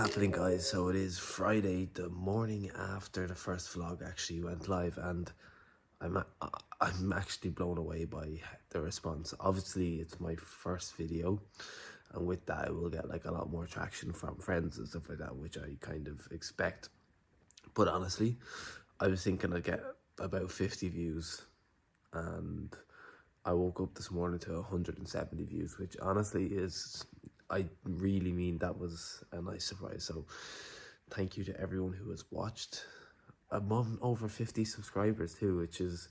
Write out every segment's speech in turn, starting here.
happening, guys? So it is Friday, the morning after the first vlog actually went live, and I'm actually blown away by the response. Obviously it's my first video, and with that I will get like a lot more traction from friends and stuff like that, which I kind of expect. But honestly, I was thinking I'd get about 50 views, and I woke up this morning to 170 views, which honestly is, I really mean, that was a nice surprise. So thank you to everyone who has watched. I'm on over 50 subscribers too, which is,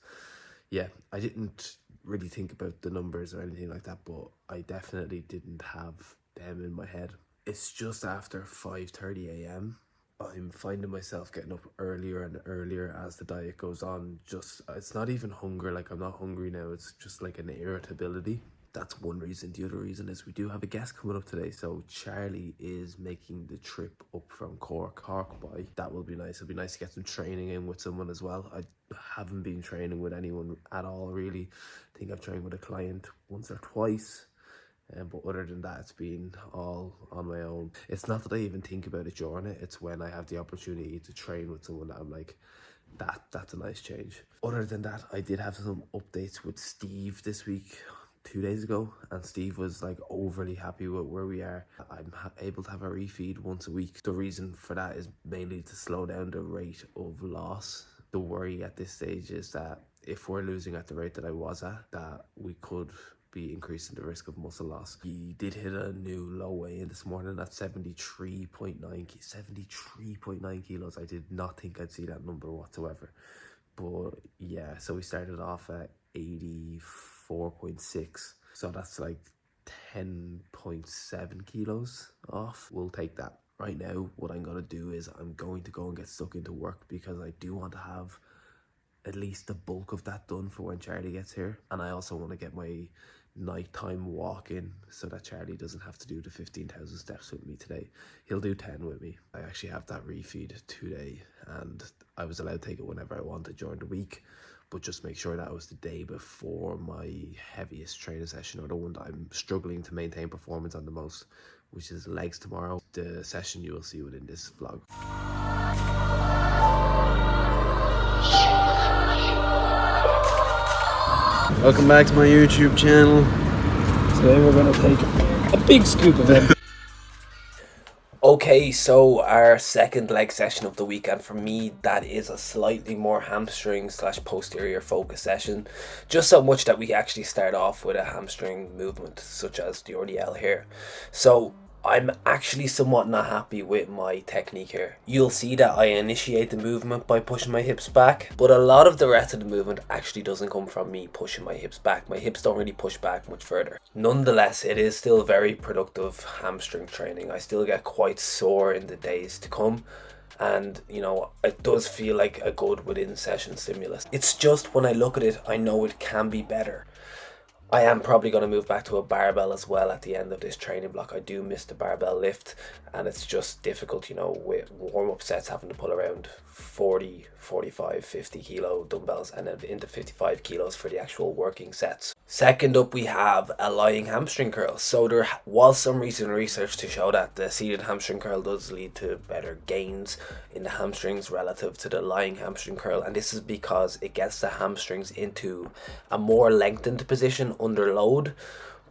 yeah, I didn't really think about the numbers or anything like that, but I definitely didn't have them in my head. It's just after 5:30 a.m. I'm finding myself getting up earlier and earlier as the diet goes on. Just, it's not even hunger, like I'm not hungry now, it's just like an irritability. That's one reason. The other reason is we do have a guest coming up today. So Charlie is making the trip up from Cork by. That will be nice. It'll be nice to get some training in with someone as well. I haven't been training with anyone at all, really. I think I've trained with a client once or twice. But other than that, it's been all on my own. It's not that I even think about it during it. It's when I have the opportunity to train with someone that I'm like, that's a nice change. Other than that, I did have some updates with Steve this week, 2 days ago, and Steve was like overly happy with where we are. I'm able to have a refeed once a week. The reason for that is mainly to slow down the rate of loss. The worry at this stage is that if we're losing at the rate that I was at, that we could be increasing the risk of muscle loss. He did hit a new low weigh in this morning at 73.9 kilos. I did not think I'd see that number whatsoever, but yeah, so we started off at 84.6, so that's like 10.7 kilos off. We'll take that. Right now what I'm gonna do is I'm going to go and get stuck into work, because I do want to have at least the bulk of that done for when Charlie gets here. And I also want to get my nighttime walk in so that Charlie doesn't have to do the 15,000 steps with me today. He'll do 10 with me. I actually have that refeed today, and I was allowed to take it whenever I wanted during the week, but just make sure that was the day before my heaviest training session, or the one that I'm struggling to maintain performance on the most, which is legs tomorrow. The session you will see within this vlog. Welcome back to my YouTube channel. Today we're going to take a big scoop of it. Okay, so our second leg session of the week, and for me that is a slightly more hamstring / posterior focus session. Just so much that we actually start off with a hamstring movement such as the RDL here. So I'm actually somewhat not happy with my technique here. You'll see that I initiate the movement by pushing my hips back, but a lot of the rest of the movement actually doesn't come from me pushing my hips back. My hips don't really push back much further. Nonetheless, it is still very productive hamstring training. I still get quite sore in the days to come, and you know, it does feel like a good within session stimulus. It's just when I look at it, I know it can be better. I am probably going to move back to a barbell as well at the end of this training block. I do miss the barbell lift, and it's just difficult, you know, with warm-up sets having to pull around 40, 45, 50 kilo dumbbells and then into 55 kilos for the actual working sets. Second up, we have a lying hamstring curl. So there was some recent research to show that the seated hamstring curl does lead to better gains in the hamstrings relative to the lying hamstring curl, and this is because it gets the hamstrings into a more lengthened position under load.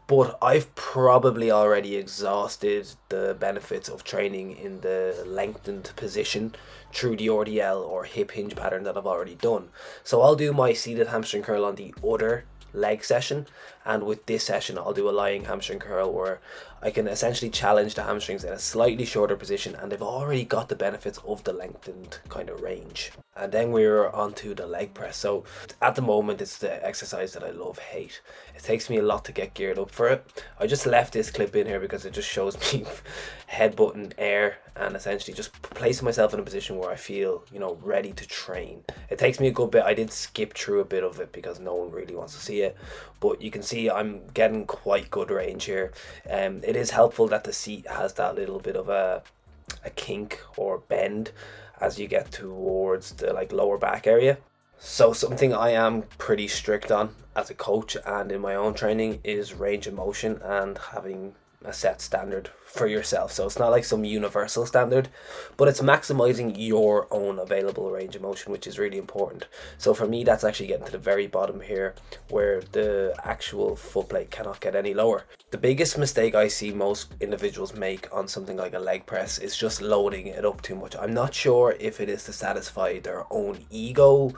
But I've probably already exhausted the benefits of training in the lengthened position through the RDL or hip hinge pattern that I've already done. So I'll do my seated hamstring curl on the other leg session, and with this session I'll do a lying hamstring curl where I can essentially challenge the hamstrings in a slightly shorter position, and they've already got the benefits of the lengthened kind of range. And then we're onto the leg press. So at the moment it's the exercise that I hate. It takes me a lot to get geared up for it. I just left this clip in here because it just shows me headbutting air and essentially just placing myself in a position where I feel, you know, ready to train. It takes me a good bit. I did skip through a bit of it because no one really wants to see it, but you can see I'm getting quite good range here. It is helpful that the seat has that little bit of a kink or bend as you get towards the like lower back area. So something I am pretty strict on as a coach and in my own training is range of motion and having a set standard for yourself. So it's not like some universal standard, but it's maximizing your own available range of motion, which is really important. So for me, that's actually getting to the very bottom here, where the actual foot plate cannot get any lower. The biggest mistake I see most individuals make on something like a leg press is just loading it up too much. I'm not sure if it is to satisfy their own ego,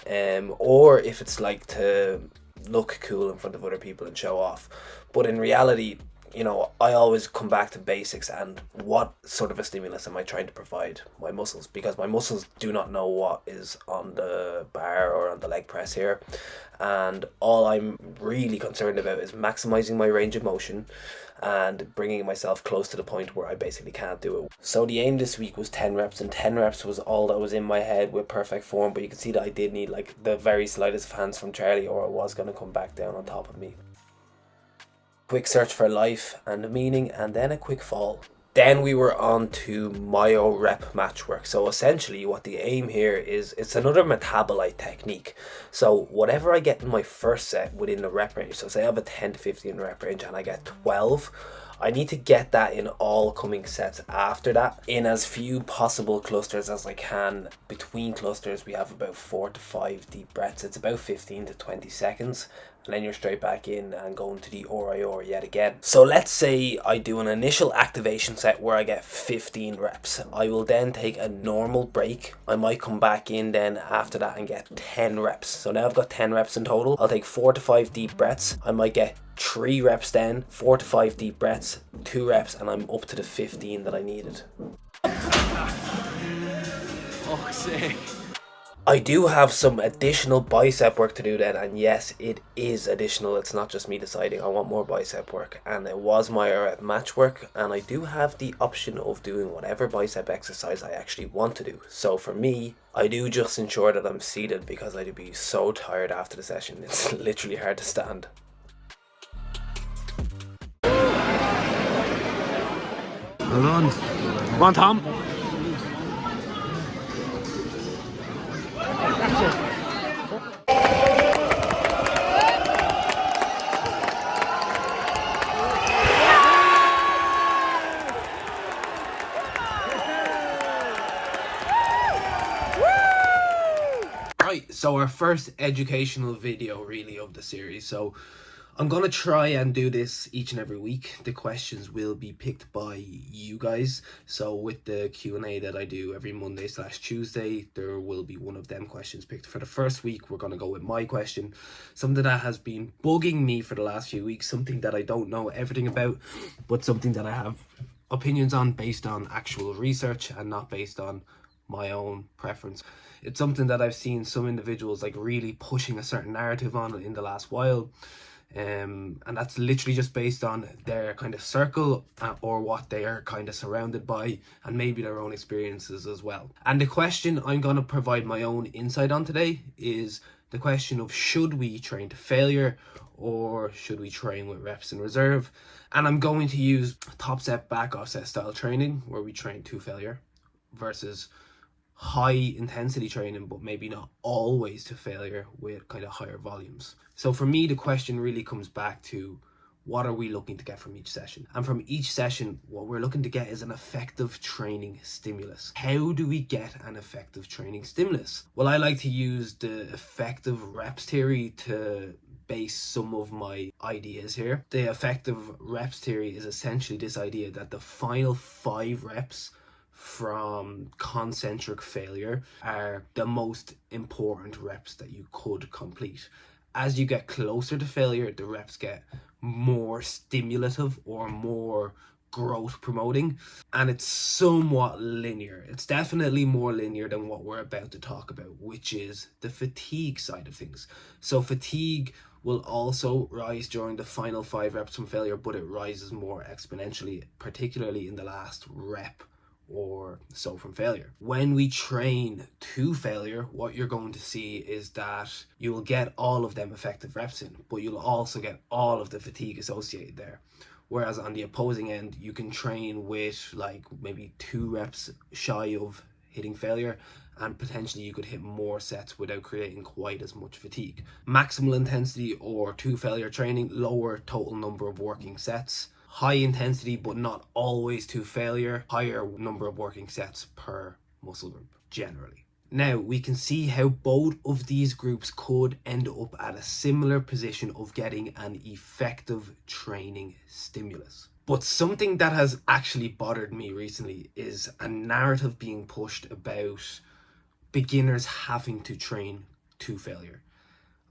or if it's like to look cool in front of other people and show off. But in reality, you know, I always come back to basics and what sort of a stimulus am I trying to provide my muscles, because my muscles do not know what is on the bar or on the leg press here, and all I'm really concerned about is maximizing my range of motion and bringing myself close to the point where I basically can't do it. So the aim this week was 10 reps, and 10 reps was all that was in my head with perfect form, but you can see that I did need like the very slightest of hands from Charlie, or it was going to come back down on top of me. Quick search for life and meaning, and then a quick fall. Then we were on to myo rep match work. So essentially what the aim here is, it's another metabolite technique. So whatever I get in my first set within the rep range, so say I have a 10 to 15 rep range and I get 12, I need to get that in all coming sets after that in as few possible clusters as I can. Between clusters we have about 4 to 5 deep breaths. It's about 15 to 20 seconds, and then you're straight back in and going to the RIR yet again. So let's say I do an initial activation set where I get 15 reps. I will then take a normal break. I might come back in then after that and get 10 reps. So now I've got 10 reps in total. I'll take 4 to 5 deep breaths. I might get 3 reps then, 4 to 5 deep breaths, 2 reps, and I'm up to the 15 that I needed. Oh, sick. I do have some additional bicep work to do then, and yes, it is additional. It's not just me deciding I want more bicep work, and it was my match work, and I do have the option of doing whatever bicep exercise I actually want to do. So for me, I do just ensure that I'm seated because I'd be so tired after the session. It's literally hard to stand. Hold on. Come on, Tom. Right, so our first educational video really of the series. So I'm going to try and do this each and every week. The questions will be picked by you guys. So with the Q&A that I do every Monday/Tuesday, there will be one of them questions picked. For the first week, we're going to go with my question. Something that has been bugging me for the last few weeks. Something that I don't know everything about, but something that I have opinions on based on actual research and not based on my own preference. It's something that I've seen some individuals like really pushing a certain narrative on in the last while. And that's literally just based on their kind of circle or what they are kind of surrounded by, and maybe their own experiences as well. And the question I'm going to provide my own insight on today is the question of, should we train to failure or should we train with reps in reserve? And I'm going to use top set, back offset style training where we train to failure versus high intensity training, but maybe not always to failure with kind of higher volumes. So for me, the question really comes back to, what are we looking to get from each session? And from each session, what we're looking to get is an effective training stimulus. How do we get an effective training stimulus? Well, I like to use the effective reps theory to base some of my ideas here. The effective reps theory is essentially this idea that the final 5 reps from concentric failure are the most important reps that you could complete. As you get closer to failure, the reps get more stimulative or more growth promoting, and it's somewhat linear. It's definitely more linear than what we're about to talk about, which is the fatigue side of things. So fatigue will also rise during the final 5 reps from failure, but it rises more exponentially, particularly in the last rep or so from failure. When we train to failure, what you're going to see is that you will get all of them effective reps in, but you'll also get all of the fatigue associated there. Whereas on the opposing end, you can train with like maybe 2 reps shy of hitting failure, and potentially you could hit more sets without creating quite as much fatigue. Maximal intensity or to failure training, lower total number of working sets. high intensity but not always to failure, higher number of working sets per muscle group generally. Now we can see how both of these groups could end up at a similar position of getting an effective training stimulus. But something that has actually bothered me recently is a narrative being pushed about beginners having to train to failure.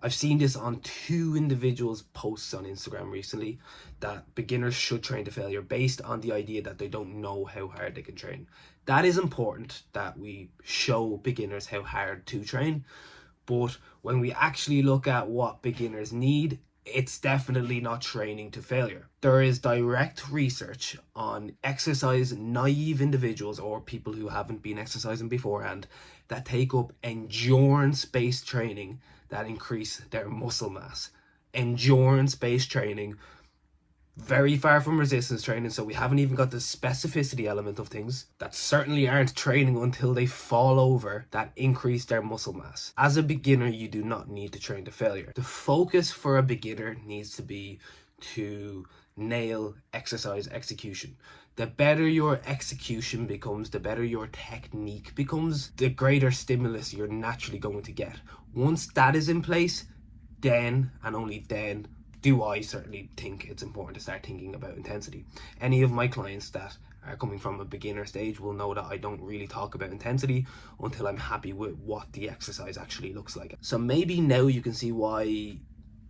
I've seen this on 2 individuals' posts on Instagram recently, that beginners should train to failure based on the idea that they don't know how hard they can train. That is important that we show beginners how hard to train, but when we actually look at what beginners need, it's definitely not training to failure. There is direct research on exercise naive individuals or people who haven't been exercising beforehand that take up endurance based training that increase their muscle mass. Endurance based training, very far from resistance training, so we haven't even got the specificity element of things that certainly aren't training until they fall over, that increase their muscle mass. As a beginner, you do not need to train to failure. The focus for a beginner needs to be to nail exercise execution. The better your execution becomes, the better your technique becomes, the greater stimulus you're naturally going to get. Once that is in place, then and only then do I certainly think it's important to start thinking about intensity. Any of my clients that are coming from a beginner stage will know that I don't really talk about intensity until I'm happy with what the exercise actually looks like. So maybe now you can see why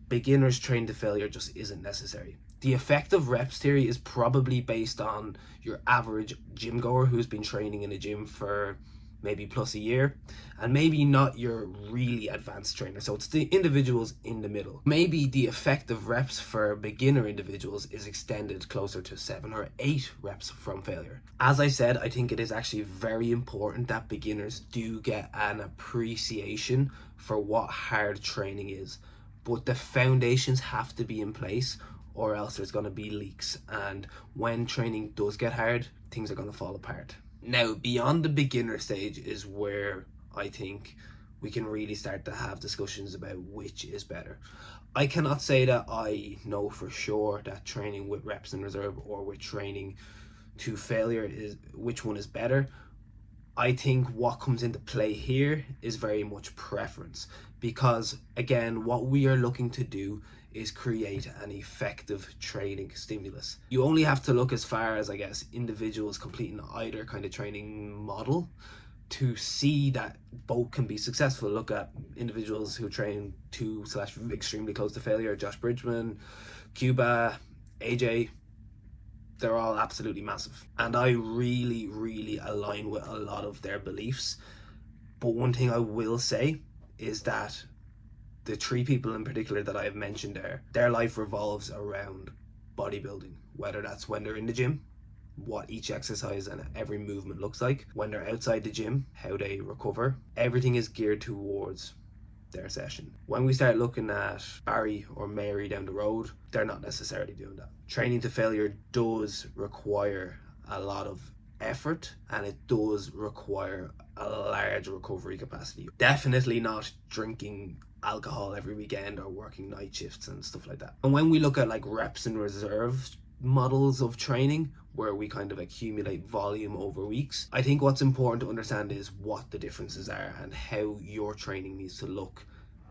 beginners train to failure just isn't necessary. The effective reps theory is probably based on your average gym goer who's been training in a gym for maybe plus a year, and maybe not your really advanced trainer. So it's the individuals in the middle. Maybe the effective reps for beginner individuals is extended closer to 7 or 8 reps from failure. As I said, I think it is actually very important that beginners do get an appreciation for what hard training is, but the foundations have to be in place, or else there's going to be leaks, and when training does get hard, things are going to fall apart. Now, beyond the beginner stage is where I think we can really start to have discussions about which is better. I cannot say that I know for sure that training with reps in reserve or with training to failure is which one is better. I think what comes into play here is very much preference, because again, what we are looking to do is create an effective training stimulus. You only have to look as far as, I guess, individuals completing either kind of training model to see that both can be successful. Look at individuals who train to / extremely close to failure: Josh Bridgman, Cuba, AJ. They're all absolutely massive, and I really align with a lot of their beliefs. But one thing I will say is that the 3 people in particular that I have mentioned there, their life revolves around bodybuilding, whether that's when they're in the gym, what each exercise and every movement looks like, when they're outside the gym, how they recover. Everything is geared towards their session. When we start looking at Barry or Mary down the road, they're not necessarily doing that. Training to failure does require a lot of effort, and it does require a large recovery capacity. Definitely not drinking alcohol every weekend or working night shifts and stuff like that. And when we look at like reps in reserve models of training where we kind of accumulate volume over weeks, I think what's important to understand is what the differences are and how your training needs to look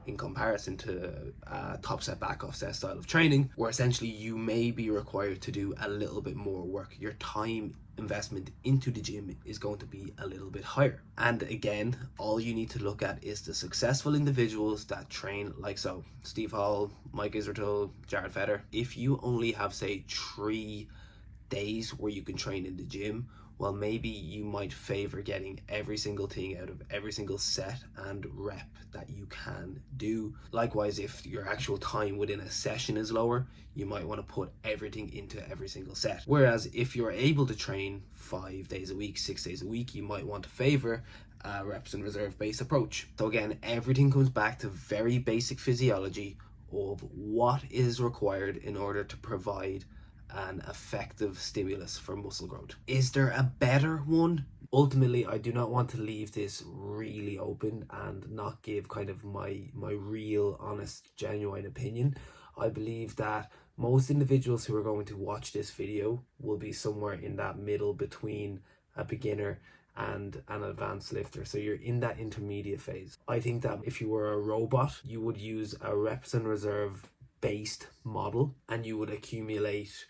in comparison to a top set back off set style of training, where essentially you may be required to do a little bit more work. Your time investment into the gym is going to be a little bit higher. And again, all you need to look at is the successful individuals that train like so: Steve Hall, Mike Israel, Jared Fetter. If you only have, say, 3 days where you can train in the gym, well, maybe you might favor getting every single thing out of every single set and rep that you can do. Likewise, if your actual time within a session is lower, you might want to put everything into every single set. Whereas if you're able to train 5 days a week, 6 days a week, you might want to favor a reps and reserve based approach. So again, everything comes back to very basic physiology of what is required in order to provide an effective stimulus for muscle growth. Is there a better one? Ultimately, I do not want to leave this really open and not give kind of my real, honest, genuine opinion. I believe that Most individuals who are going to watch this video will be somewhere in that middle between a beginner and an advanced lifter. So you're in that intermediate phase. I think that if you were a robot, you would use a reps and reserve based model and you would accumulate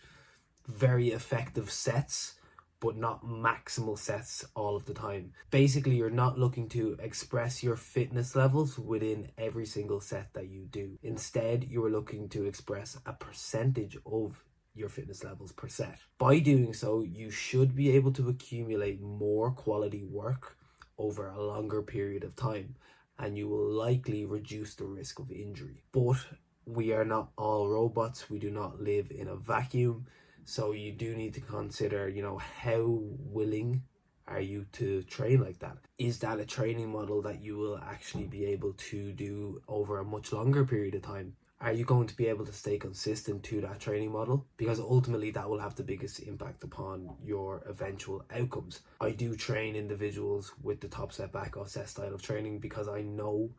very effective sets but not maximal sets all of the time. Basically, you're not looking to express your fitness levels within every single set that you do. Instead, you're looking to express a percentage of your fitness levels per set. By doing so, you should be able to accumulate more quality work over a longer period of time, and you will likely reduce the risk of injury. But we are not all robots. We do not live in a vacuum. So you do need to consider, how willing are you to train like that? Is that a training model that you will actually be able to do over a much longer period of time? Are you going to be able to stay consistent to that training model? Because ultimately that will have the biggest impact upon your eventual outcomes. I do train individuals with the top set, back off set style of training because I know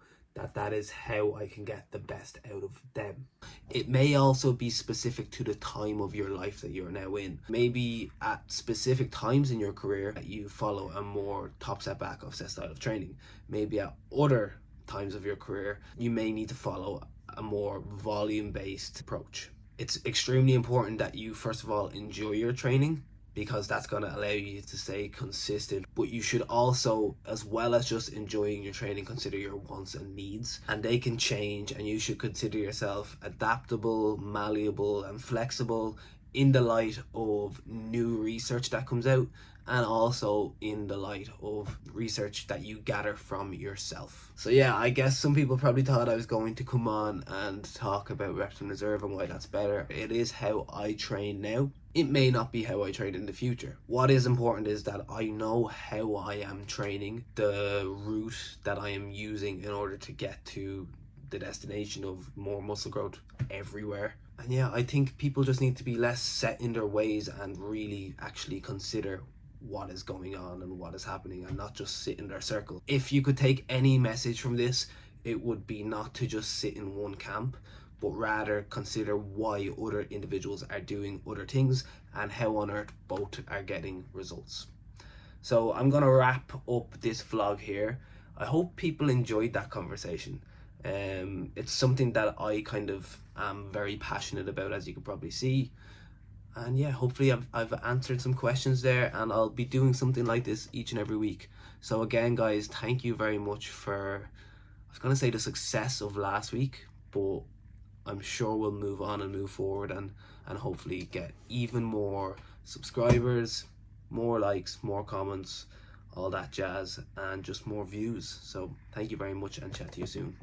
that is how I can get the best out of them. It may also be specific to the time of your life that you're now in. Maybe at specific times in your career you follow a more top set, back off set style of training. Maybe at other times of your career you may need to follow a more volume based approach. It's extremely important that you first of all enjoy your training, because that's going to allow you to stay consistent. But you should also, as well as just enjoying your training, consider your wants and needs, and they can change, and you should consider yourself adaptable, malleable and flexible in the light of new research that comes out, and also in the light of research that you gather from yourself. So yeah, I guess some people probably thought I was going to come on and talk about reps and reserve and why that's better. It is how I train now. It may not be how I train in the future. What is important is that I know how I am training, the route that I am using in order to get to the destination of more muscle growth everywhere. And yeah, I think people just need to be less set in their ways and really actually consider what is going on and what is happening, and not just sit in their circle. If you could take any message from this, it would be not to just sit in one camp, but rather consider why other individuals are doing other things and how on earth both are getting results. So I'm gonna wrap up this vlog here. I hope people enjoyed that conversation. It's something that I kind of am very passionate about, as you can probably see. And yeah, hopefully I've answered some questions there, and I'll be doing something like this each and every week. So again, guys, thank you very much for, I was going to say the success of last week, but I'm sure we'll move on and move forward and hopefully get even more subscribers, more likes, more comments, all that jazz, and just more views. So thank you very much, and chat to you soon.